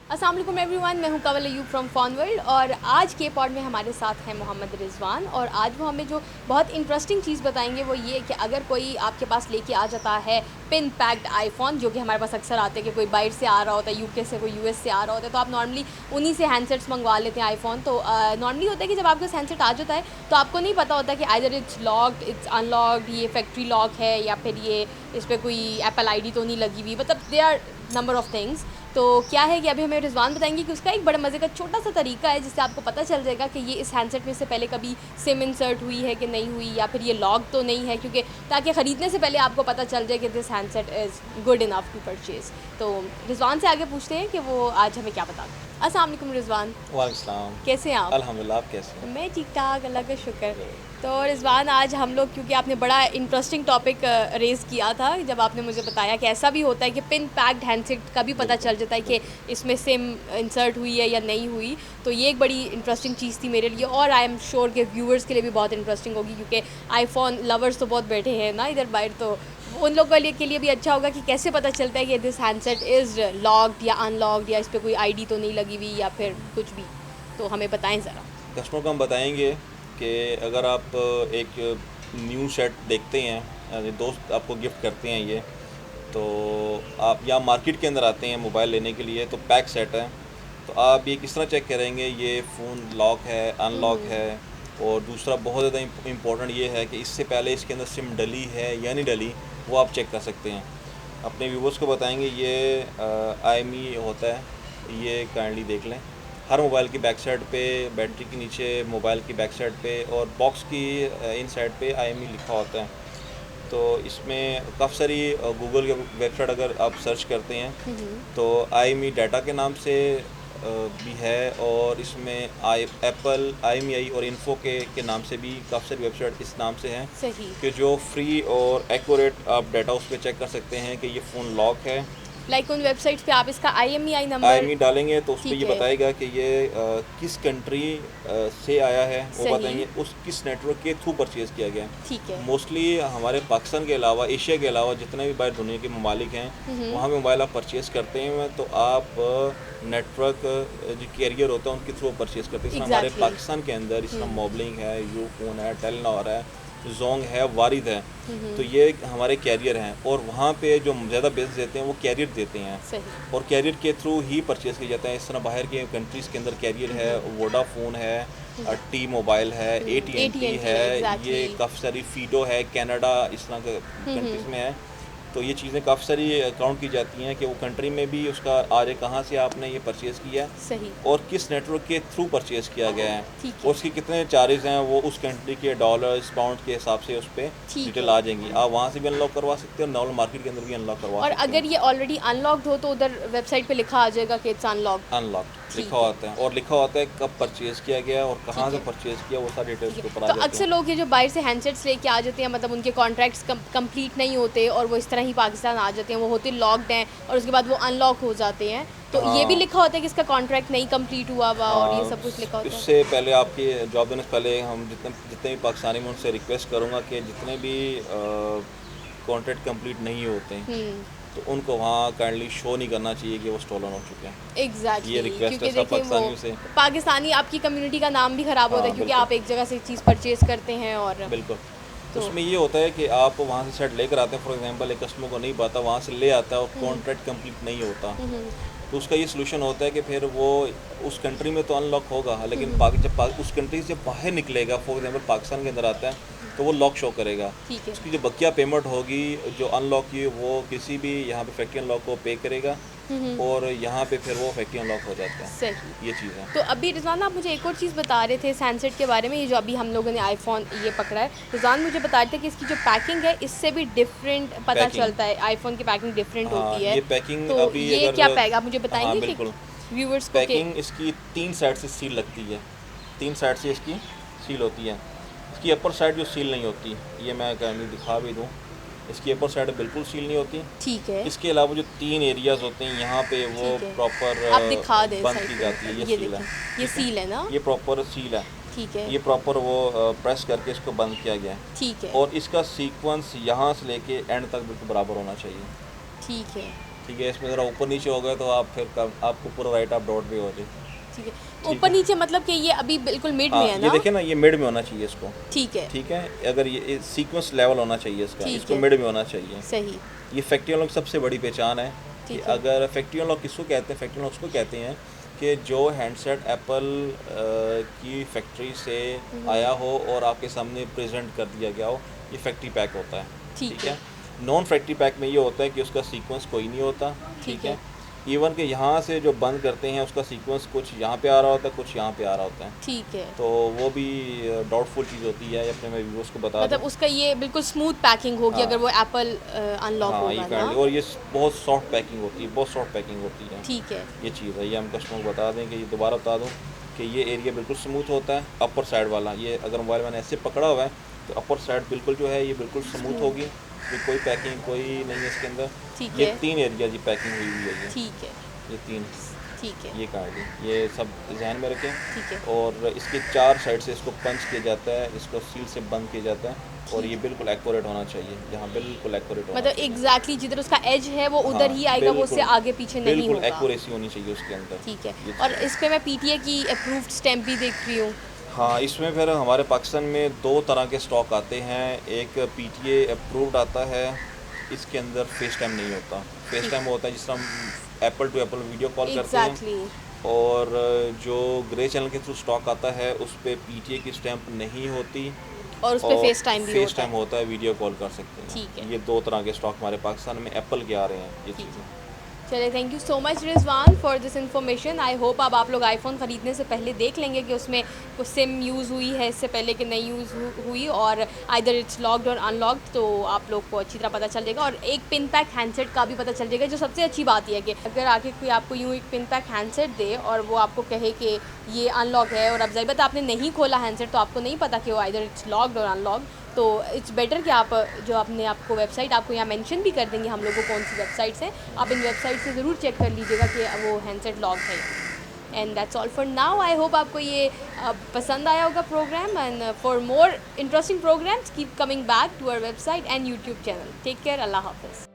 अस्सलाम वालेकुम एवरीवन, मैं हूं कवल अयूब फ्रॉम फ़ॉन वर्ल्ड और आज के पॉड में हमारे साथ हैं मोहम्मद रिजवान। और आज वो हमें जो बहुत इंटरेस्टिंग चीज़ बताएंगे वो ये कि अगर कोई आपके पास लेके आ जाता है पिन पैक्ड आईफोन, जो कि हमारे पास अक्सर आते हैं कि कोई बाहर से आ रहा होता है, यूके से, कोई यूएस से आ रहा होता है, तो आप नॉर्मली उन्हीं से हैंडसेट्स मंगवा लेते हैं आईफोन। तो नॉर्मली होता है कि जब आपका हैंडसेट आ जाता है तो आपको नहीं पता होता कि either it's locked, it's unlocked, ये फैक्ट्री लॉक है या फिर ये इस पर कोई एप्पल आईडी तो नहीं लगी हुई, मतलब they are number of things. तो क्या है कि अभी हमें रिजवान बताएंगे कि उसका एक बड़े मज़े का छोटा सा तरीका है जिससे आपको पता चल जाएगा कि ये इस हैंडसेट में से पहले कभी सिम इंसर्ट हुई है कि नहीं हुई, या फिर ये लॉक तो नहीं है, क्योंकि ताकि ख़रीदने से पहले आपको पता चल जाए कि this handset is good enough to purchase. तो रिजवान से आगे पूछते हैं कि वो आज हमें क्या बता दें। अस्सलाम वालेकुम रिजवान, वालेकुम। कैसे हैं आप? अल्हम्दुलिल्लाह, आप कैसे हैं? मैं ठीक ठाक, अल्लाह का शुक्र। तो रिजवान, आज हम लोग, क्योंकि आपने बड़ा इंटरेस्टिंग टॉपिक रेज़ किया था जब आपने मुझे बताया कि ऐसा भी होता है कि पिन पैक्ड हैंडसेट का भी पता चल जाता है कि इसमें सिम इंसर्ट हुई है या नहीं हुई। तो ये एक बड़ी इंटरेस्टिंग चीज़ थी मेरे लिए, और आई एम श्योर कि व्यूअर्स के लिए भी बहुत इंटरेस्टिंग होगी, क्योंकि आईफोन लवर्स तो बहुत बैठे हैं ना इधर बाहर। तो उन लोगों के लिए भी अच्छा होगा कि कैसे पता चलता है कि दिस हैंडसेट इज़ लॉक्ड या अनलॉक्ड, या इस पर कोई आईडी तो नहीं लगी हुई या फिर कुछ भी। तो हमें बताएं ज़रा। कस्टमर को हम बताएंगे कि अगर आप एक न्यू सेट देखते हैं, यानी दोस्त आपको गिफ्ट करते हैं ये, तो आप या मार्केट के अंदर आते हैं मोबाइल लेने के लिए, तो पैक सेट है, तो आप ये किस तरह चेक करेंगे ये फ़ोन लॉक है, अनलॉक है। और दूसरा बहुत ज़्यादा इम्पोर्टेंट ये है कि इससे पहले इसके अंदर सिम डली है या नहीं डली, वो आप चेक कर सकते हैं। अपने व्यूवर्स को बताएंगे ये IMEI होता है, ये काइंडली देख लें। हर मोबाइल की बैक साइड पे, बैटरी के नीचे, मोबाइल की बैक साइड पे और बॉक्स की इन साइड पे IMEI लिखा होता है। तो इसमें काफ़ी सारी गूगल के वेबसाइट अगर आप सर्च करते हैं तो IMEI डाटा के नाम से भी है, और इसमें एप्पल IMEI और इन्फो के नाम से भी काफ़ी सारी वेबसाइट इस नाम से हैं सही। कि जो फ्री और एक्यूरेट आप डाटा उस पर चेक कर सकते हैं कि ये फ़ोन लॉक है। लाइक उन वेबसाइट्स पे आप इसका IMEI नंबर। IMEI डालेंगे तो उस पर ठीक ये है। बताएगा कि ये किस कंट्री से आया है, वो सही। बताएंगे उस किस नेटवर्क के थ्रू परचेज़ किया गया है। ठीक है। मोस्टली हमारे पाकिस्तान के अलावा, एशिया के अलावा जितने भी बाहर दुनिया के ममालिक हैं, वहाँ पे मोबाइल आप परचेज़ करते हैं तो आप नेटवर्क जो कैरियर होता है उनके थ्रू परचेज़ करते हैं। इसमें हमारे Exactly. पाकिस्तान के अंदर इसमें मोबलिंग है, यूफोन है, टेलीनॉर है, जोंग है, वारिद है, तो ये हमारे कैरियर हैं। और वहाँ पे जो ज़्यादा बेस देते हैं वो कैरियर देते हैं, सही। और कैरियर के थ्रू ही परचेज़ किया जाता है। इस तरह बाहर के कंट्रीज़ के अंदर कैरियर है, वोडाफोन है, टी मोबाइल है, AT&T है, exactly. ये काफ़ी सारी फीडो है, कनाडा, इस तरह के कंट्रीज़ में है। तो ये चीज़ें काफ़ी सारी काउंट की जाती हैं कि वो कंट्री में भी उसका आ रहे कहाँ से आपने ये परचेज़ किया है सही। और किस नेटवर्क के थ्रू परचेज़ किया गया है, ठीक है। और उसके कितने चार्जेस हैं, वो उस कंट्री के डॉलर्स पाउंड के हिसाब से उस पर ठीक डिटेल है। आ जाएंगी। आप वहाँ से भी अनलॉक करवा सकते हो, नॉर्मल मार्केट के अंदर भी अनलॉक करवा और सकते अगर हो। ये ऑलरेडी अनलॉक्ड हो तो उधर वेबसाइट पे लिखा आ जाएगा कि इट्स अनलॉक्ड। अनलॉक्ड ठीक लिखा है। होता है, और लिखा होता है कब परचेज़ किया गया और कहाँ ठीक से है। परचेज़ किया, वो सारी डिटेल्स ठीक के है। ऊपर आ तो जाती अक्सर हैं। लोग ये जो बाहर से हैंडसेट्स लेके आ जाते हैं, मतलब उनके कॉन्ट्रैक्ट्स कंप्लीट नहीं होते और वो इस तरह ही पाकिस्तान आ जाते हैं, वो होते लॉक्ड हैं और उसके बाद वो अनलॉक हो जाते हैं, तो ये भी हाँ लिखा होता है कि इसका कॉन्ट्रैक्ट नहीं कंप्लीट हुआ हुआ और ये हाँ, सब कुछ लिखा होता है। इससे पहले आपकी जॉब देने से पहले हम जितने जितने भी पाकिस्तानी, मैं उनसे रिक्वेस्ट करूँगा कि जितने भी कॉन्ट्रैक्ट कंप्लीट नहीं होते हैं तो उनको वहाँ काइंडली शो नहीं करना चाहिए कि वो स्टोलन हो चुके हैं। एग्जैक्टली ये रिक्वेस्ट क्योंकि है सब देखिए वो पाकिस्तानियों से। पाकिस्तानी आपकी कम्युनिटी का नाम भी ख़राब होता है, हाँ क्योंकि बिल्कुल आप एक जगह से चीज़ परचेज़ करते हैं और बिल्कुल। तो उसमें ये होता है कि आप वहाँ से सेट लेकर आते हैं, फॉर एग्जांपल एक कस्टमर को नहीं पता, वहाँ से ले आता है और कॉन्ट्रैक्ट कंप्लीट नहीं होता, तो उसका ये सलूशन होता है कि फिर वो उस कंट्री में तो अनलॉक होगा, लेकिन उस कंट्री से बाहर निकलेगा, फॉर एग्जांपल पाकिस्तान के अंदर आता है तो वो लॉक शो करेगा। ठीक है। उसकी जो बकिया पेमेंट होगी जो अनलॉक की, वो किसी भी यहाँ पे फैक्ट्री अनलॉक को पे करेगा, और यहाँ पे फिर वो फैक्ट्री अनलॉक हो जाता है। सही। ये चीज़ है। तो अभी रिजवान, आप मुझे एक और चीज़ बता रहे थे सैनसेट के बारे में, ये जो अभी हम लोगों ने आईफोन ये पकड़ा है, रिजवान मुझे बता रहे थे कि इसकी जो पैकिंग है इससे भी डिफरेंट पता पैकिंग, चलता है, आईफोन की पैकिंग डिफरेंट हाँ होती है। ये पैकिंग तो अभी ये अगर, क्या पैक आप मुझे हाँ बताएंगे कि बिल्कुल, व्यूवर्स को पैकिंग इसकी 3 साइड से सील लगती है, 3 साइड से इसकी सील होती है। इसकी अपर साइड जो सील नहीं होती, ये मैं कहने दिखा भी दूँ, इसकी अपर साइड बिल्कुल सील नहीं होती। ठीक है। इसके अलावा जो 3 एरियाज़ होते हैं यहाँ पे वो ठीक है। प्रॉपर आप दिखा दें बंद साइड की पे, जाती है। ये ये सील है, देखिए, ये सील है ना? ये प्रॉपर सील है, ठीक है। ये प्रॉपर वो प्रेस करके इसको बंद किया गया है, ठीक है। और इसका सीक्वेंस यहाँ से लेके एंड तक बिल्कुल बराबर होना चाहिए। ठीक है। ठीक है। इसमें ज़रा ऊपर नीचे हो गए तो आप फिर आपको पूरा राइट आप डॉट भी हो जाए। ठीक है, ऊपर नीचे मतलब कि ये अभी बिल्कुल मिड में हाँ, है ये ना? देखिए ना, ये मिड में होना चाहिए इसको। ठीक है। ठीक है, अगर ये सीक्वेंस लेवल होना चाहिए इसका, ठीक इसको है। मिड में होना चाहिए। सही। ये फैक्ट्री अनलॉक सबसे बड़ी पहचान है कि ठीक है। अगर फैक्ट्री अनलॉक किसको कहते हैं, फैक्ट्री अनलॉक उसको कहते हैं कि जो हैंडसेट एप्पल की फैक्ट्री से आया हो और आपके सामने प्रेजेंट कर दिया गया हो, ये फैक्ट्री पैक होता है। ठीक है। है। नॉन फैक्ट्री पैक में ये होता है कि उसका सीक्वेंस कोई नहीं होता। ठीक ठीक है। है। इवन कि यहाँ से जो बंद करते हैं उसका सीक्वेंस कुछ यहाँ पे आ रहा होता है, कुछ यहाँ पे आ रहा होता है। ठीक है। तो वो भी डाउटफुल चीज़ होती है, ये अपने मैं व्यूअर्स को बता मतलब दूँ। उसका ये बिल्कुल स्मूथ पैकिंग होगी हाँ। अगर वो एप्पल अनलॉक हाँ, ये होगा काइंडली, ना? और ये बहुत सॉफ्ट पैकिंग होती है, बहुत सॉफ्ट पैकिंग होती है। ठीक है। ये चीज़ है, ये हम कस्टमर को बता दें कि ये दोबारा बता दूं कि ये एरिया बिल्कुल स्मूथ होता है। अपर साइड वाला, ये अगर मोबाइल मैंने ऐसे पकड़ा हुआ है तो अपर साइड बिल्कुल जो है ये बिल्कुल स्मूथ होगी, कोई पैकिंग कोई नहीं है इसके अंदर। ठीक ये है। 3 एरिया की पैकिंग हुई हुई है। ठीक है। ये 3, ठीक है। ये काइंडली ये सब ध्यान में रखें। ठीक है। और इसके 4 साइड से इसको पंच किया जाता है, इसको सील से बंद किया जाता है, और ये बिल्कुल एक्यूरेट होना चाहिए। यहाँ बिल्कुल एक्यूरेट होना मतलब चाहिए। एग्जैक्टली जिधर उसका एज है वो हाँ, उधर ही आएगा, वो उससे बिल्कुल, आगे पीछे नहीं बिल्कुल होगा। एक्यूरेसी होनी चाहिए उसके अंदर। ठीक है। ये और इस पे मैं पीटीए की अप्रूव्ड स्टैम्प भी देख रही हूँ। हाँ, इसमें फिर हमारे पाकिस्तान में 2 तरह के स्टॉक आते हैं। एक पीटीए अप्रूव्ड आता है, इसके अंदर फेस टाइम नहीं होता। फेस टाइम होता है जिस तरह हम Apple to Apple video call करते हैं। एग्जैक्टली। और जो ग्रे चैनल के थ्रू स्टॉक आता है उस पे पीटीए की स्टैंप नहीं होती, और उस पे फेस टाइम भी फेस होता टाइम है। होता है, वीडियो कॉल कर सकते हैं। ठीक है। ये 2 तरह के स्टॉक हमारे पाकिस्तान में एप्पल के आ रहे हैं ये ठीक चीज़ें। है। चलिए, thank you so much Rizwan for this information. I hope अब आप लोग आईफोन ख़रीदने से पहले देख लेंगे कि उसमें कुछ सिम यूज़ हुई है इससे पहले कि नहीं यूज़ हुई, और आइदर इट्स लॉक्ड और अनलॉक्ड, तो आप लोग को अच्छी तरह पता चल जाएगा। और एक पिन पैक हैंडसेट का भी पता चल जाएगा, जो सबसे अच्छी बात यह है कि अगर आके कोई आपको यूँ एक पिन पैक हैंडसेट दे और वो आपको कहे कि ये अनलॉक है, और अब ज़ाहिर बात है आपने नहीं खोला हैंडसेट तो आपको नहीं पता कि वो आइदर इट्स लॉक्ड और अनलॉक्ड, तो इट्स बेटर कि आप जो आपने आपको वेबसाइट आपको यहाँ मेंशन भी कर देंगे हम लोग को कौन सी वेबसाइट्स हैं, आप इन वेबसाइट से ज़रूर चेक कर लीजिएगा कि वो हैंडसेट लॉक है। And that's all for now. I hope आपको ये पसंद आया होगा programme, and for more interesting programmes keep coming back to our website and YouTube channel. Take care, अल्लाह हाफिज़।